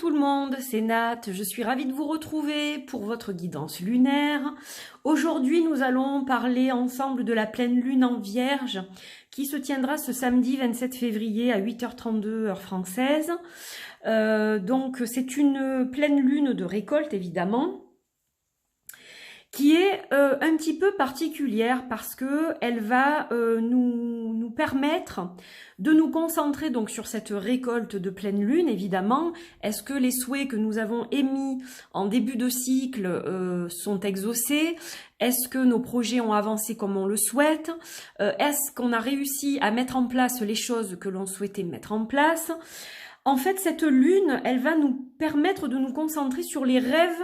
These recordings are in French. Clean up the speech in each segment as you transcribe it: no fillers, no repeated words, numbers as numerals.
tout le monde, c'est Nat, je suis ravie de vous retrouver pour votre guidance lunaire. Aujourd'hui, nous allons parler ensemble de la pleine lune en Vierge qui se tiendra ce samedi 27 février à 8h32 heure française. Donc c'est une pleine lune de récolte évidemment, qui est un petit peu particulière parce que elle va nous permettre de nous concentrer donc sur cette récolte de pleine lune évidemment. Est-ce que les souhaits que nous avons émis en début de cycle sont exaucés? Est-ce que nos projets ont avancé comme on le souhaite? Est-ce qu'on a réussi à mettre en place les choses que l'on souhaitait mettre en place? En fait, cette lune, elle va nous permettre de nous concentrer sur les rêves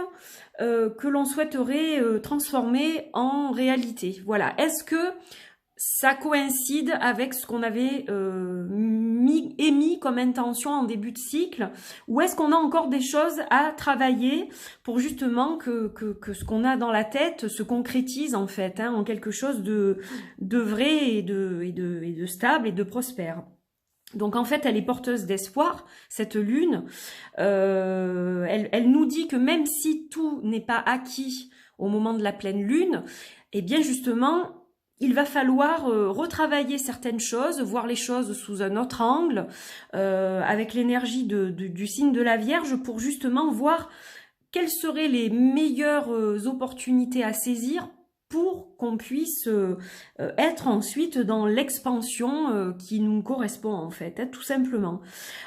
que l'on souhaiterait transformer en réalité. Voilà. Est-ce que ça coïncide avec ce qu'on avait émis comme intention en début de cycle, ou est-ce qu'on a encore des choses à travailler pour justement que ce qu'on a dans la tête se concrétise en fait, hein, en quelque chose de vrai et de stable et de prospère. Donc en fait, elle est porteuse d'espoir, cette lune. Elle nous dit que même si tout n'est pas acquis au moment de la pleine lune, eh bien justement, il va falloir retravailler certaines choses, voir les choses sous un autre angle, avec l'énergie du signe de la Vierge, pour justement voir quelles seraient les meilleures opportunités à saisir pour qu'on puisse être ensuite dans l'expansion qui nous correspond en fait, hein, tout simplement.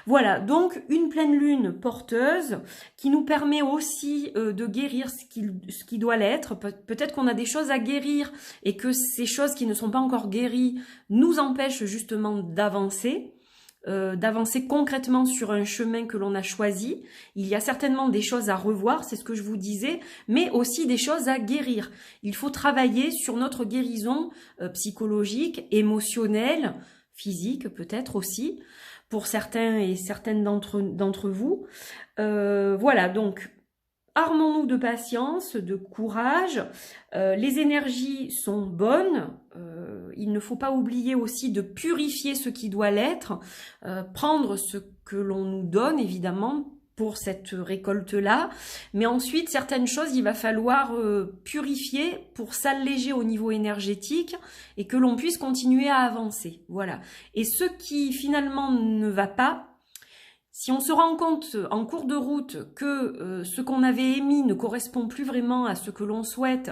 Voilà, donc une pleine lune porteuse qui nous permet aussi de guérir ce qui doit l'être. Peut-être qu'on a des choses à guérir et que ces choses qui ne sont pas encore guéries nous empêchent justement d'avancer. D'avancer concrètement sur un chemin que l'on a choisi. Il y a certainement des choses à revoir, c'est ce que je vous disais, mais aussi des choses à guérir. Il faut travailler sur notre guérison psychologique, émotionnelle, physique peut-être aussi, pour certains et certaines d'entre vous. Voilà, donc armons-nous de patience, de courage. Les énergies sont bonnes. Il ne faut pas oublier aussi de purifier ce qui doit l'être, prendre ce que l'on nous donne évidemment pour cette récolte-là, mais ensuite certaines choses il va falloir purifier pour s'alléger au niveau énergétique et que l'on puisse continuer à avancer. Voilà. Et ce qui finalement ne va pas, si on se rend compte en cours de route que ce qu'on avait émis ne correspond plus vraiment à ce que l'on souhaite,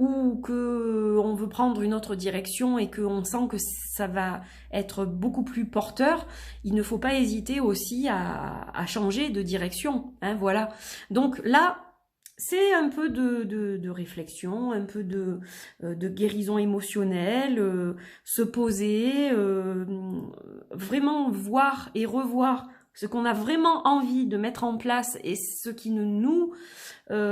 ou que on veut prendre une autre direction et qu'on sent que ça va être beaucoup plus porteur, il ne faut pas hésiter aussi à changer de direction, hein, voilà. Donc là, c'est un peu de réflexion, un peu de guérison émotionnelle, se poser, vraiment voir et revoir ce qu'on a vraiment envie de mettre en place et ce qui ne nous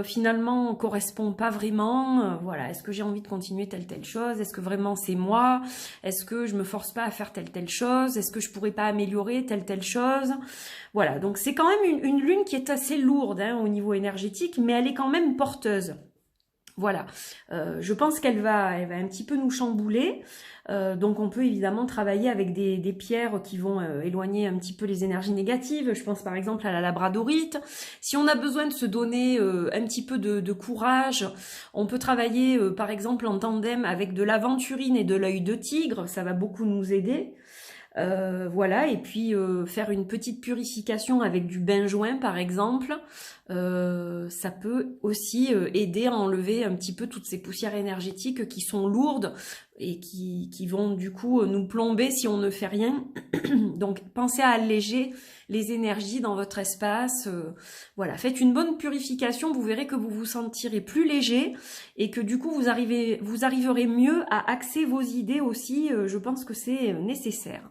finalement correspond pas vraiment. Voilà, est-ce que j'ai envie de continuer telle chose? Est-ce que vraiment c'est moi? Est-ce que je me force pas à faire telle chose? Est-ce que je pourrais pas améliorer telle chose? Voilà, donc c'est quand même une lune qui est assez lourde hein, au niveau énergétique, mais elle est quand même porteuse. Voilà, je pense qu'elle va un petit peu nous chambouler, donc on peut évidemment travailler avec des pierres qui vont éloigner un petit peu les énergies négatives. Je pense par exemple à la labradorite. Si on a besoin de se donner un petit peu de courage, on peut travailler par exemple en tandem avec de l'aventurine et de l'œil de tigre, ça va beaucoup nous aider. Voilà, et puis faire une petite purification avec du benjoin par exemple, ça peut aussi aider à enlever un petit peu toutes ces poussières énergétiques qui sont lourdes et qui vont du coup nous plomber si on ne fait rien. Donc pensez à alléger les énergies dans votre espace, voilà, faites une bonne purification, vous verrez que vous vous sentirez plus léger et que du coup vous arriverez mieux à axer vos idées aussi, je pense que c'est nécessaire.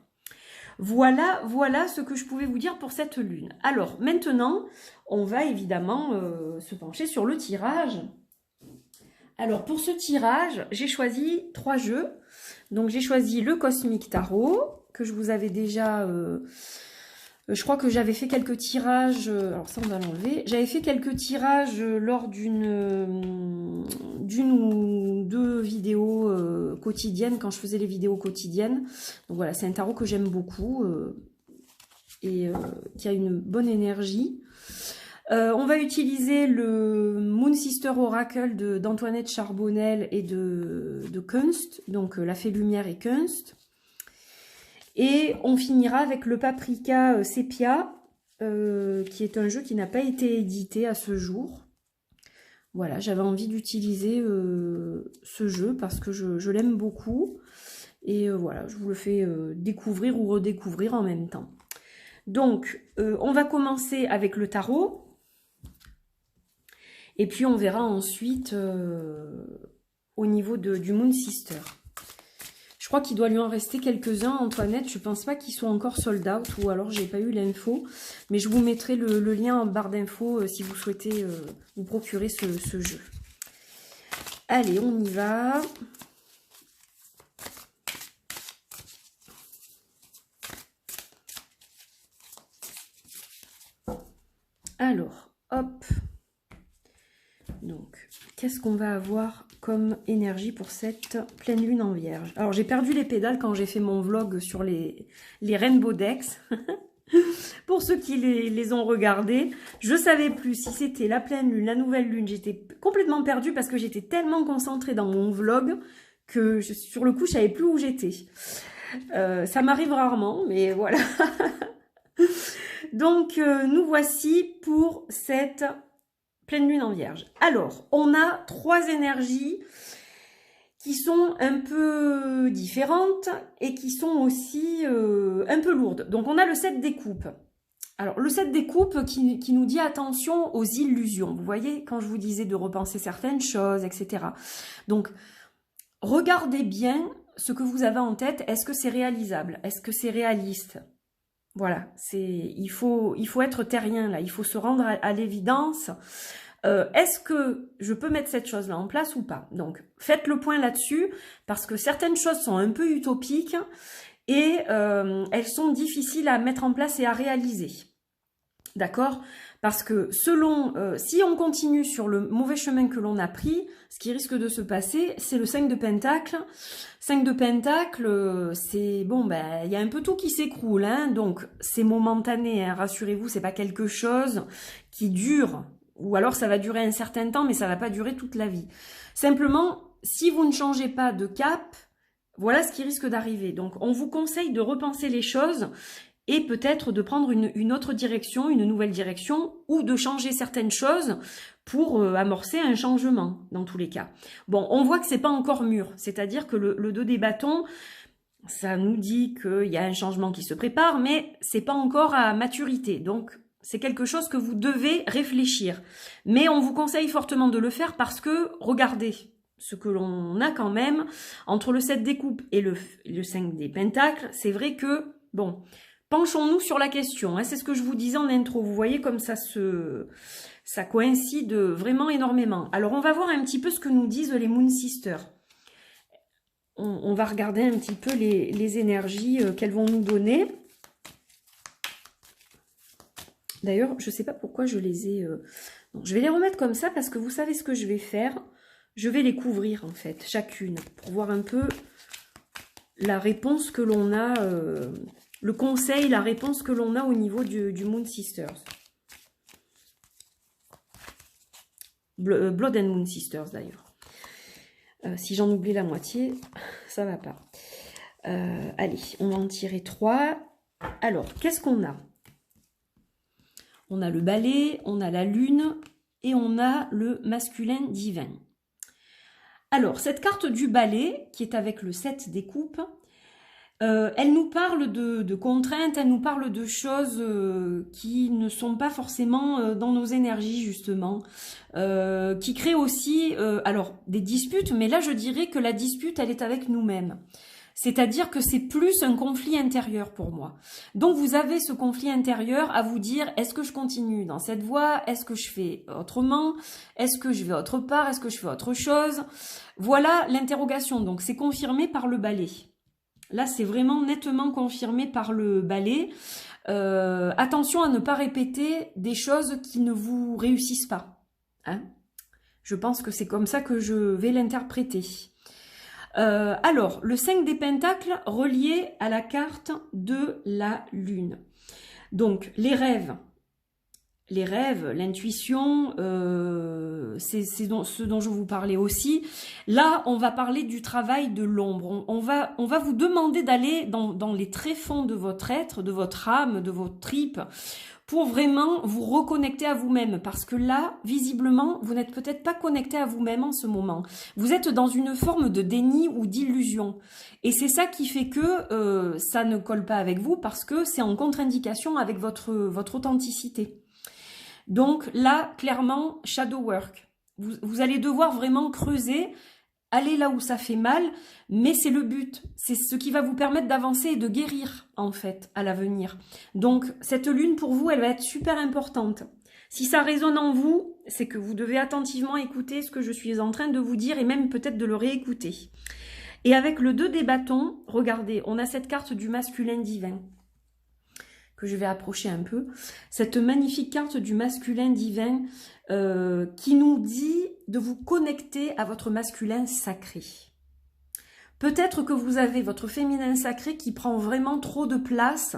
Voilà ce que je pouvais vous dire pour cette lune. Alors maintenant, on va évidemment se pencher sur le tirage. Alors pour ce tirage, j'ai choisi 3 jeux. Donc j'ai choisi le Cosmic Tarot, que je vous avais déjà... je crois que j'avais fait quelques tirages... alors ça on va l'enlever. J'avais fait quelques tirages lors d'une ou 2 vidéos quotidiennes, quand je faisais les vidéos quotidiennes. Donc voilà, c'est un tarot que j'aime beaucoup et qui a une bonne énergie. On va utiliser le Moon Sister Oracle d'Antoinette Charbonnel et de Kunst, donc la Fée Lumière et Kunst. Et on finira avec le Paprika Sépia, qui est un jeu qui n'a pas été édité à ce jour. Voilà, j'avais envie d'utiliser ce jeu parce que je l'aime beaucoup. Et voilà, je vous le fais découvrir ou redécouvrir en même temps. Donc, on va commencer avec le tarot. Et puis, on verra ensuite au niveau du Moon Sister. Je crois qu'il doit lui en rester quelques-uns, Antoinette. Je ne pense pas qu'ils soient encore sold out ou alors j'ai pas eu l'info. Mais je vous mettrai le lien en barre d'infos si vous souhaitez vous procurer ce jeu. Allez, on y va. Alors, hop. Donc, qu'est-ce qu'on va avoir comme énergie pour cette pleine lune en vierge? Alors, j'ai perdu les pédales quand j'ai fait mon vlog sur les Rainbow Decks. Pour ceux qui les ont regardés, je savais plus si c'était la pleine lune, la nouvelle lune. J'étais complètement perdue parce que j'étais tellement concentrée dans mon vlog que sur le coup, je savais plus où j'étais. Ça m'arrive rarement, mais voilà. Donc, nous voici pour cette pleine lune en vierge. Alors, on a 3 énergies qui sont un peu différentes et qui sont aussi un peu lourdes. Donc, on a le 7 des coupes. Alors, le 7 des coupes qui nous dit attention aux illusions. Vous voyez, quand je vous disais de repenser certaines choses, etc. Donc, regardez bien ce que vous avez en tête. Est-ce que c'est réalisable? Est-ce que c'est réaliste? Voilà, il faut être terrien là, il faut se rendre à l'évidence. Est-ce que je peux mettre cette chose-là en place ou pas? Donc, faites le point là-dessus, parce que certaines choses sont un peu utopiques et elles sont difficiles à mettre en place et à réaliser. D'accord? Parce que selon, si on continue sur le mauvais chemin que l'on a pris, ce qui risque de se passer, c'est le 5 de Pentacle. 5 de Pentacle, c'est bon, ben il y a un peu tout qui s'écroule, hein, donc c'est momentané, hein, rassurez-vous, c'est pas quelque chose qui dure, ou alors ça va durer un certain temps, mais ça va pas durer toute la vie. Simplement, si vous ne changez pas de cap, voilà ce qui risque d'arriver. Donc on vous conseille de repenser les choses et peut-être de prendre une autre direction, une nouvelle direction, ou de changer certaines choses pour amorcer un changement, dans tous les cas. Bon, on voit que c'est pas encore mûr, c'est-à-dire que le 2 des bâtons, ça nous dit qu'il y a un changement qui se prépare, mais c'est pas encore à maturité, donc c'est quelque chose que vous devez réfléchir. Mais on vous conseille fortement de le faire parce que, regardez, ce que l'on a quand même, entre le 7 des coupes et le 5 des pentacles, c'est vrai que, bon, penchons-nous sur la question, hein, c'est ce que je vous disais en intro, vous voyez comme ça coïncide vraiment énormément. Alors on va voir un petit peu ce que nous disent les Moon Sisters. On va regarder un petit peu les énergies qu'elles vont nous donner. D'ailleurs, je ne sais pas pourquoi je les ai... Non, je vais les remettre comme ça parce que vous savez ce que je vais faire. Je vais les couvrir en fait, chacune, pour voir un peu la réponse que l'on a... le conseil, la réponse que l'on a au niveau du Moon Sisters. Blood and Moon Sisters d'ailleurs. Si j'en oublie la moitié, ça va pas. Allez, on va en tirer 3. Alors, qu'est-ce qu'on a? On a le balai, on a la lune et on a le masculin divin. Alors, cette carte du balai, qui est avec le 7 des coupes, elle nous parle de contraintes, elle nous parle de choses qui ne sont pas forcément dans nos énergies justement, qui créent aussi alors des disputes, mais là je dirais que la dispute elle est avec nous-mêmes. C'est-à-dire que c'est plus un conflit intérieur pour moi. Donc vous avez ce conflit intérieur à vous dire, est-ce que je continue dans cette voie? Est-ce que je fais autrement? Est-ce que je vais autre part? Est-ce que je fais autre chose? Voilà l'interrogation, donc c'est confirmé par le balai. Là, c'est vraiment nettement confirmé par le balai. Attention à ne pas répéter des choses qui ne vous réussissent pas. Hein? Je pense que c'est comme ça que je vais l'interpréter. Alors, le 5 des pentacles relié à la carte de la lune. Donc, les rêves, les rêves, l'intuition, c'est ce dont je vous parlais aussi. Là, on va parler du travail de l'ombre. On va vous demander d'aller dans les tréfonds de votre être, de votre âme, de votre tripes, pour vraiment vous reconnecter à vous-même. Parce que là, visiblement, vous n'êtes peut-être pas connecté à vous-même en ce moment. Vous êtes dans une forme de déni ou d'illusion. Et c'est ça qui fait que ça ne colle pas avec vous, parce que c'est en contre-indication avec votre authenticité. Donc là, clairement, shadow work. Vous allez devoir vraiment creuser, aller là où ça fait mal, mais c'est le but. C'est ce qui va vous permettre d'avancer et de guérir, en fait, à l'avenir. Donc, cette lune, pour vous, elle va être super importante. Si ça résonne en vous, c'est que vous devez attentivement écouter ce que je suis en train de vous dire et même peut-être de le réécouter. Et avec le 2 des bâtons, regardez, on a cette carte du masculin divin que je vais approcher un peu. Cette magnifique carte du masculin divin qui nous dit de vous connecter à votre masculin sacré. Peut-être que vous avez votre féminin sacré qui prend vraiment trop de place,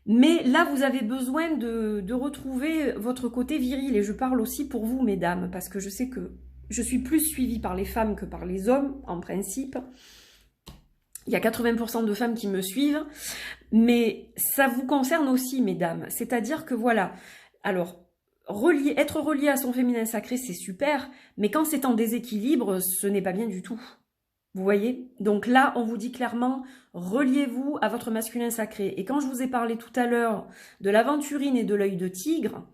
mais là, vous avez besoin de retrouver votre côté viril. Et je parle aussi pour vous, mesdames, parce que je sais que je suis plus suivie par les femmes que par les hommes, en principe. Il y a 80% de femmes qui me suivent, mais ça vous concerne aussi, mesdames. C'est-à-dire que voilà, alors, être relié à son féminin sacré, c'est super, mais quand c'est en déséquilibre, ce n'est pas bien du tout. Vous voyez? Donc là, on vous dit clairement, reliez-vous à votre masculin sacré. Et quand je vous ai parlé tout à l'heure de l'aventurine et de l'œil de tigre,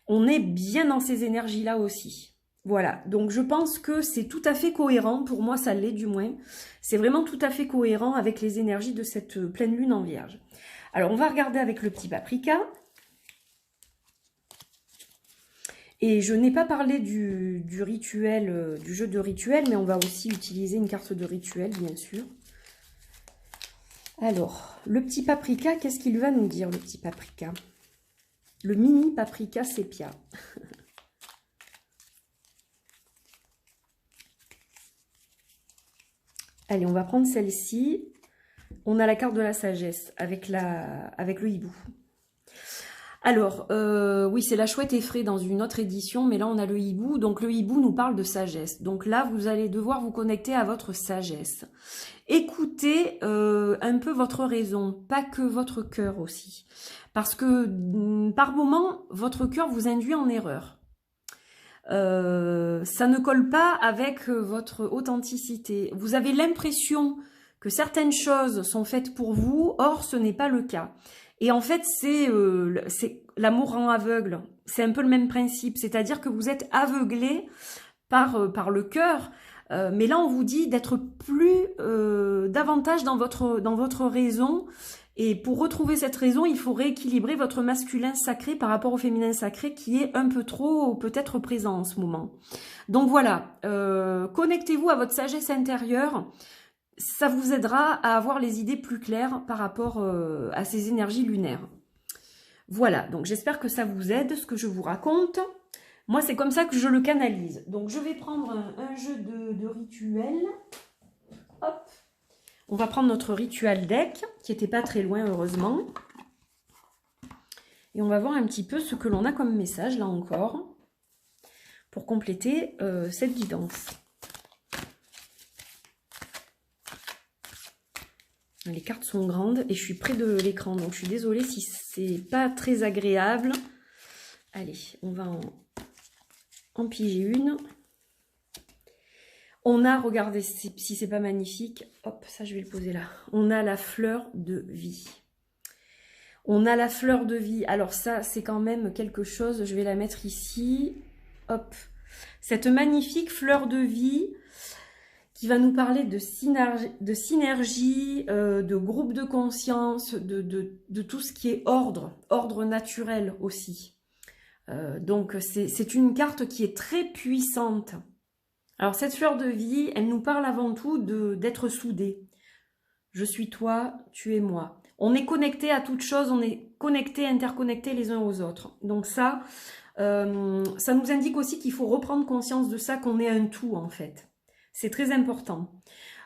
on est bien dans ces énergies-là aussi. Voilà, donc je pense que c'est tout à fait cohérent, pour moi ça l'est du moins, c'est vraiment tout à fait cohérent avec les énergies de cette pleine lune en Vierge. Alors on va regarder avec le petit paprika. Et je n'ai pas parlé du rituel, du jeu de rituel, mais on va aussi utiliser une carte de rituel, bien sûr. Alors, le petit paprika, qu'est-ce qu'il va nous dire, le petit paprika? Le mini paprika sépia. Allez, on va prendre celle-ci. On a la carte de la sagesse avec le hibou. Alors, oui, c'est la chouette effraie dans une autre édition, mais là, on a le hibou. Donc, le hibou nous parle de sagesse. Donc là, vous allez devoir vous connecter à votre sagesse. Écoutez un peu votre raison, pas que votre cœur aussi. Parce que, par moment, votre cœur vous induit en erreur. Ça ne colle pas avec votre authenticité. Vous avez l'impression que certaines choses sont faites pour vous, or ce n'est pas le cas. Et en fait, c'est l'amour en aveugle. C'est un peu le même principe, c'est-à-dire que vous êtes aveuglé par le cœur, mais là on vous dit d'être plus davantage dans votre raison. Et pour retrouver cette raison, il faut rééquilibrer votre masculin sacré par rapport au féminin sacré qui est un peu trop peut-être présent en ce moment. Donc voilà, connectez-vous à votre sagesse intérieure. Ça vous aidera à avoir les idées plus claires par rapport à ces énergies lunaires. Voilà, donc j'espère que ça vous aide, ce que je vous raconte. Moi, c'est comme ça que je le canalise. Donc je vais prendre un jeu de rituel. Hop. On va prendre notre rituel deck, qui n'était pas très loin, heureusement. Et on va voir un petit peu ce que l'on a comme message, là encore, pour compléter cette guidance. Les cartes sont grandes et je suis près de l'écran, donc je suis désolée si c'est pas très agréable. Allez, on va en piger une. On a, regardez si c'est pas magnifique, hop, ça je vais le poser là. On a la fleur de vie. On a la fleur de vie. Alors ça, c'est quand même quelque chose, je vais la mettre ici. Hop, cette magnifique fleur de vie qui va nous parler de synergie, de groupe de conscience, de tout ce qui est ordre naturel aussi. Donc c'est une carte qui est très puissante. Alors cette fleur de vie, elle nous parle avant tout d'être soudés. Je suis toi, tu es moi. On est connecté à toute chose, on est connectés, interconnectés les uns aux autres. Donc ça nous indique aussi qu'il faut reprendre conscience de ça, qu'on est un tout en fait. C'est très important.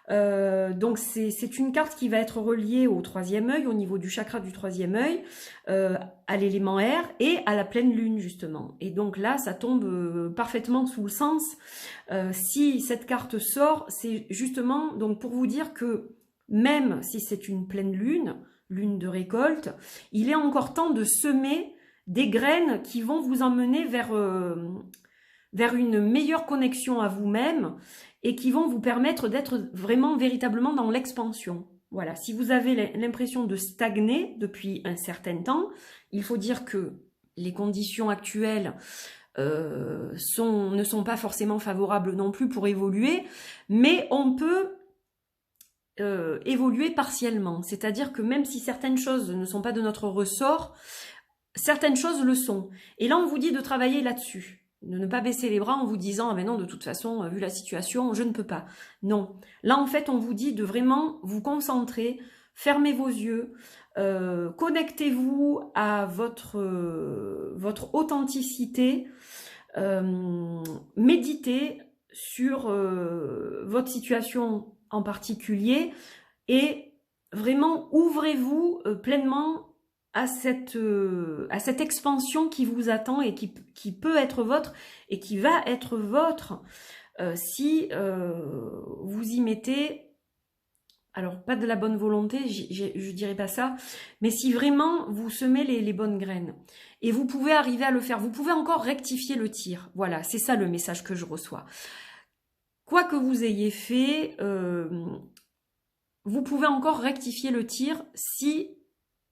Donc c'est une carte qui va être reliée au troisième œil, au niveau du chakra du troisième œil, à l'élément air et à la pleine lune justement. Et donc là, ça tombe parfaitement sous le sens. Si cette carte sort, c'est justement donc pour vous dire que même si c'est une pleine lune, lune de récolte, il est encore temps de semer des graines qui vont vous emmener vers une meilleure connexion à vous-même et qui vont vous permettre d'être vraiment, véritablement dans l'expansion. Voilà, si vous avez l'impression de stagner depuis un certain temps, il faut dire que les conditions actuelles ne sont pas forcément favorables non plus pour évoluer, mais on peut évoluer partiellement. C'est-à-dire que même si certaines choses ne sont pas de notre ressort, certaines choses le sont. Et là, on vous dit de travailler là-dessus. De ne pas baisser les bras en vous disant « Ah ben non, de toute façon, vu la situation, je ne peux pas. » Non. Là, en fait, on vous dit de vraiment vous concentrer, fermez vos yeux, connectez-vous à votre authenticité, méditez sur votre situation en particulier et vraiment ouvrez-vous pleinement à cette expansion qui vous attend et qui peut être votre et qui va être votre si vous y mettez, alors pas de la bonne volonté, je dirais pas ça, mais si vraiment vous semez les bonnes graines. Et vous pouvez arriver à le faire, vous pouvez encore rectifier le tir. Voilà, c'est ça le message que je reçois. Quoi que vous ayez fait, vous pouvez encore rectifier le tir si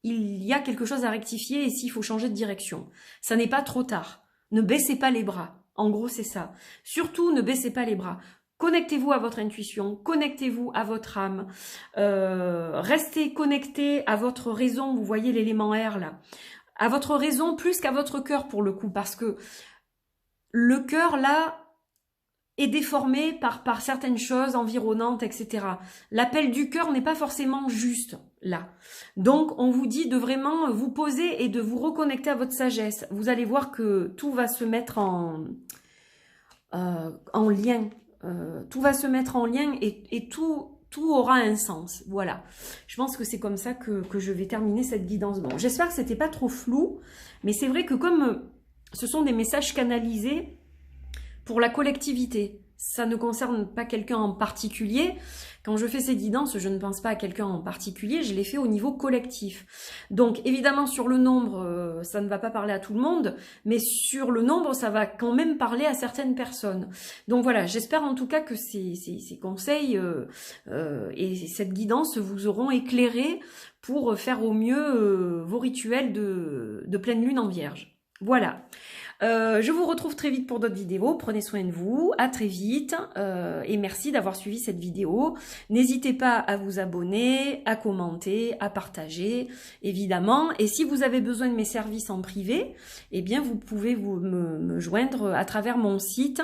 il y a quelque chose à rectifier et s'il faut changer de direction. Ça n'est pas trop tard. Ne baissez pas les bras. En gros, c'est ça. Surtout, ne baissez pas les bras. Connectez-vous à votre intuition, connectez-vous à votre âme, restez connecté à votre raison, vous voyez l'élément air là, à votre raison plus qu'à votre cœur pour le coup, parce que le cœur là est déformé par certaines choses environnantes, etc. L'appel du cœur n'est pas forcément juste là. Donc, on vous dit de vraiment vous poser et de vous reconnecter à votre sagesse. Vous allez voir que tout va se mettre en lien. Tout va se mettre en lien et tout aura un sens. Voilà. Je pense que c'est comme ça que je vais terminer cette guidance. Bon, j'espère que c'était pas trop flou, mais c'est vrai que comme ce sont des messages canalisés, pour la collectivité, ça ne concerne pas quelqu'un en particulier. Quand je fais ces guidances, je ne pense pas à quelqu'un en particulier, je les fais au niveau collectif. Donc évidemment sur le nombre, ça ne va pas parler à tout le monde, mais sur le nombre, ça va quand même parler à certaines personnes. Donc voilà, j'espère en tout cas que ces conseils et cette guidance vous auront éclairé pour faire au mieux vos rituels de pleine lune en Vierge. Voilà. Je vous retrouve très vite pour d'autres vidéos. Prenez soin de vous. À très vite. Et merci d'avoir suivi cette vidéo. N'hésitez pas à vous abonner, à commenter, à partager, évidemment. Et si vous avez besoin de mes services en privé, eh bien, vous pouvez me joindre à travers mon site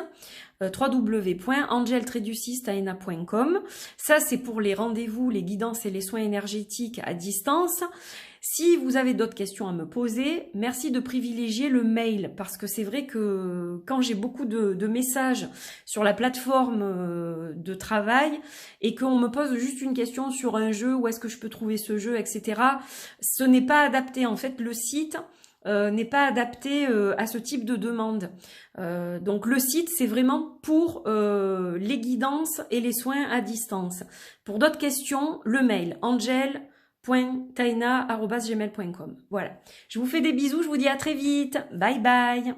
www.angel-taina.com. Ça, c'est pour les rendez-vous, les guidances et les soins énergétiques à distance. Si vous avez d'autres questions à me poser, merci de privilégier le mail parce que c'est vrai que quand j'ai beaucoup de messages sur la plateforme de travail et qu'on me pose juste une question sur un jeu, où est-ce que je peux trouver ce jeu, etc., ce n'est pas adapté. En fait, le site n'est pas adapté à ce type de demande. Donc le site, c'est vraiment pour les guidances et les soins à distance. Pour d'autres questions, le mail angel.taina@gmail.com. Voilà. Je vous fais des bisous, je vous dis à très vite. Bye bye.